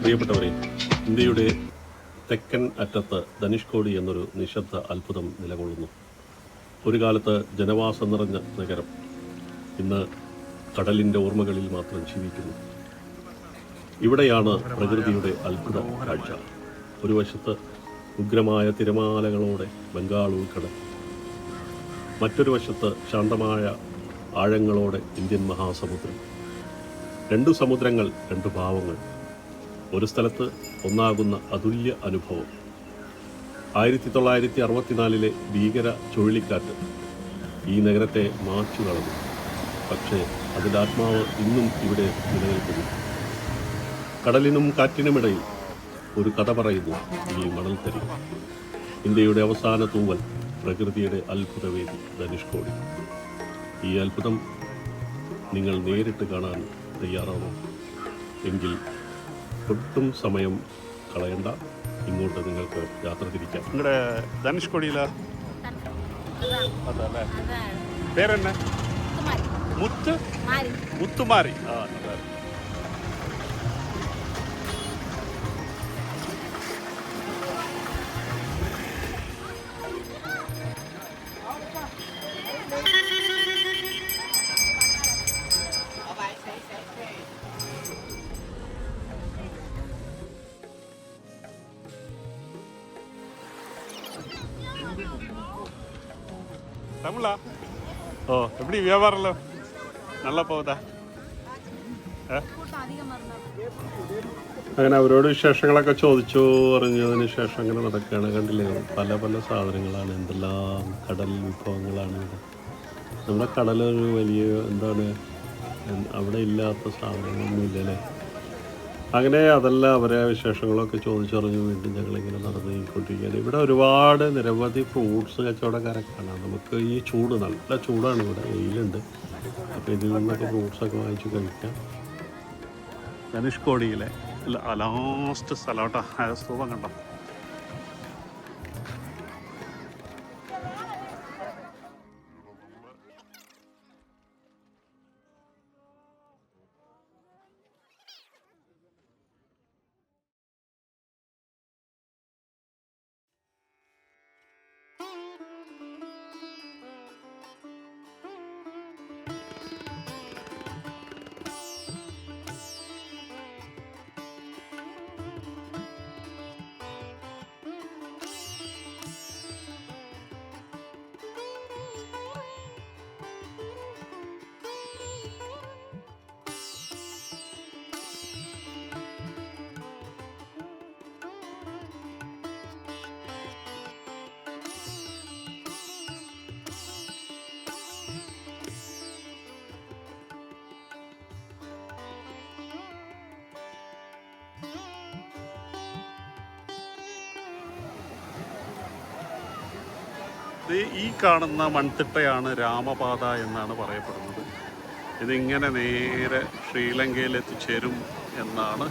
പ്രിയപ്പെട്ടവരെ, ഇന്ത്യയുടെ തെക്കൻ അറ്റത്ത് ധനുഷ്കോടി എന്നൊരു നിശബ്ദ അത്ഭുതം നിലകൊള്ളുന്നു. ഒരു കാലത്ത് ജനവാസം നിറഞ്ഞ നഗരം ഇന്ന് കടലിൻ്റെ ഓർമ്മകളിൽ മാത്രം ജീവിക്കുന്നു. ഇവിടെയാണ് പ്രകൃതിയുടെ അത്ഭുത കാഴ്ച. ഒരു വശത്ത് ഉഗ്രമായ തിരമാലകളോടെ ബംഗാൾ ഉൾക്കടൽ, മറ്റൊരു വശത്ത് ശാന്തമായ ആഴങ്ങളോടെ ഇന്ത്യൻ മഹാസമുദ്രം. രണ്ടു സമുദ്രങ്ങൾ, രണ്ടു ഭാവങ്ങൾ, ഒരു സ്ഥലത്ത് ഒന്നാകുന്ന അതുല്യ അനുഭവം. 1964 ഭീകര ചുഴലിക്കാറ്റ് ഈ നഗരത്തെ മാച്ചു കളഞ്ഞു. പക്ഷേ അതിൻ്റെ ആത്മാവ് ഇന്നും ഇവിടെ നിലനിൽക്കുന്നു. കടലിനും കാറ്റിനുമിടയിൽ ഒരു കഥ പറയുന്നു ഈ മണൽത്തരി. ഇന്ത്യയുടെ അവസാന തൂവൽ, പ്രകൃതിയുടെ അത്ഭുതവേദി ധനുഷ്കോടി. ഈ അത്ഭുതം നിങ്ങൾ നേരിട്ട് കാണാൻ തയ്യാറാണോ? എങ്കിൽ ഒട്ടും സമയം കളയണ്ട, ഇങ്ങോട്ട് നിങ്ങൾക്ക് യാത്ര തിരിക്കാം. നിങ്ങളുടെ ധനുഷ്കോടിയിലാ? അതല്ലേ, പേരെന്നെ? മുത്തുമാരി. ആ, தமிழா? ஓ, எப்படி வியாபாரம்லாம் நல்லா போகுதா? അങ്ങനെ അവരോട് വിശേഷങ്ങളൊക്കെ ചോദിച്ചു പറഞ്ഞതിന് ശേഷം അങ്ങനെ നടക്കുകയാണ്. കണ്ടില്ലേ, പല പല സാധനങ്ങളാണ്, എന്തെല്ലാം കടൽ വിഭവങ്ങളാണ് ഇവിടെ. നമ്മുടെ കടലൊരു വലിയ എന്താണ്, അവിടെ ഇല്ലാത്ത സാധനങ്ങളൊന്നുമില്ലല്ലേ. അങ്ങനെ അതെല്ലാം അവരെ വിശേഷങ്ങളൊക്കെ ചോദിച്ചറിഞ്ഞു വീണ്ടും ഞങ്ങളിങ്ങനെ നടന്നു നീങ്ങിക്കൊണ്ടിരിക്കുകയാണ്. ഇവിടെ ഒരുപാട് നിരവധി ഫ്രൂട്ട്സ് കച്ചവടക്കാരൊക്കെ കാണാം. നമുക്ക് ഈ ചൂട്, നല്ല ചൂടാണ് ഇവിടെ, വെയിലുണ്ട്. അപ്പോൾ ഇതിൽ നിന്നൊക്കെ ഫ്രൂട്ട്സൊക്കെ വാങ്ങിച്ച് കഴിക്കാം. ധനുഷ്കോടിയിലെ ലാസ്റ്റ് സ്ഥലം കേട്ടോ, സ്തൂപം കണ്ടോ. ഈ കാണുന്ന മൺതിട്ടയാണ് രാമപാത എന്നാണ് പറയപ്പെടുന്നത്. ഇതിങ്ങനെ നേരെ ശ്രീലങ്കയിൽ എത്തിച്ചേരും എന്നാണ്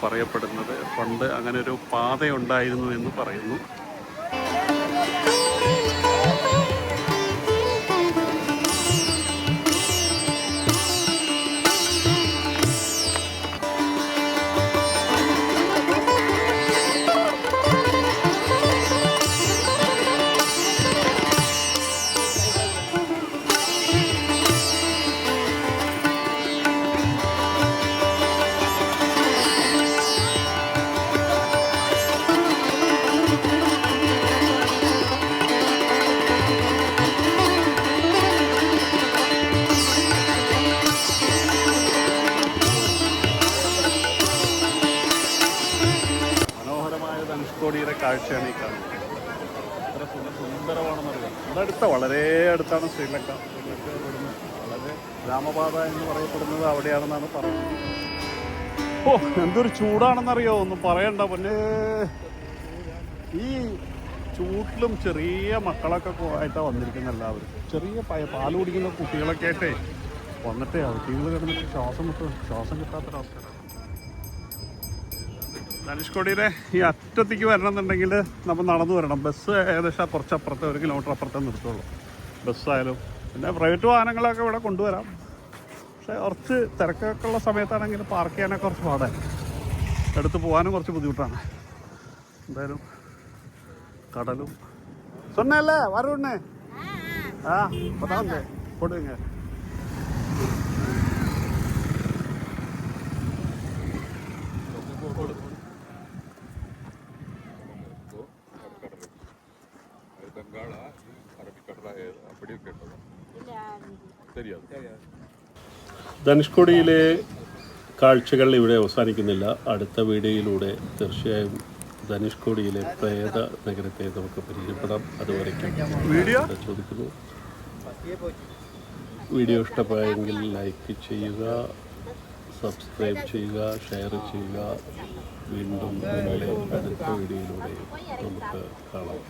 പറയപ്പെടുന്നത്. പണ്ട് അങ്ങനെ ഒരു പാതയുണ്ടായിരുന്നു എന്ന് പറയുന്നു. കാഴ്ചയാണ് ഈ കാണുന്നത്. എത്ര സുന്ദരമാണെന്നറിയാം. ഇവിടെ വളരെ അടുത്താണ് ശ്രീലങ്ക. ശ്രീലങ്ക ഇവിടുന്ന് വളരെ ഗ്രാമപാത എന്ന് പറയപ്പെടുന്നത് അവിടെയാണെന്നാണ് പറയുന്നത്. ഓ, എന്തൊരു ചൂടാണെന്നറിയോ, ഒന്നും പറയണ്ട. പിന്നെ ഈ ചൂട്ടിലും ചെറിയ മക്കളൊക്കെ ആയിട്ടാണ് വന്നിരിക്കുന്നത്. എല്ലാവരും ചെറിയ പാല് കുടിക്കുന്ന കുട്ടികളൊക്കെ ആയിട്ടേ വന്നിട്ടേ അവധികൾ കിടന്നിട്ട് ശ്വാസം കിട്ടാത്തൊരവസ്ഥയാണ്. ധനുഷ്കോടിയുടെ ഈ അറ്റത്തേക്ക് വരണമെന്നുണ്ടെങ്കിൽ നമ്മൾ നടന്നു വരണം. ബസ് ഏകദേശം കുറച്ചപ്പുറത്ത് 1 കിലോമീറ്റർ അപ്പുറത്തേ നിർത്തുള്ളൂ. ബസ്സായാലും പിന്നെ പ്രൈവറ്റ് വാഹനങ്ങളൊക്കെ ഇവിടെ കൊണ്ടുവരാം. പക്ഷേ കുറച്ച് തിരക്കൊക്കെ ഉള്ള സമയത്താണെങ്കിൽ പാർക്ക് ചെയ്യാനൊക്കെ കുറച്ച് പാടാണ്. എടുത്ത് പോകാനും കുറച്ച് ബുദ്ധിമുട്ടാണ്. എന്തായാലും കടലും சொன்னேல்ல வரும்னு இப்போதான் போடுங்க. ധനുഷ്കോടിയിലെ കാഴ്ചകൾ ഇവിടെ അവസാനിക്കുന്നില്ല. അടുത്ത വീഡിയോയിലൂടെ തീർച്ചയായും ധനുഷ്കോടിയിലെ പ്രേത നഗരത്തെ നമുക്ക് പരിചയപ്പെടാം. അതുവരയ്ക്കും ചോദിക്കുന്നു. വീഡിയോ ഇഷ്ടമായെങ്കിൽ ലൈക്ക് ചെയ്യുക, സബ്സ്ക്രൈബ് ചെയ്യുക, ഷെയർ ചെയ്യുക. വീണ്ടും അടുത്ത വീഡിയോയിലൂടെ നമുക്ക് കാണാം.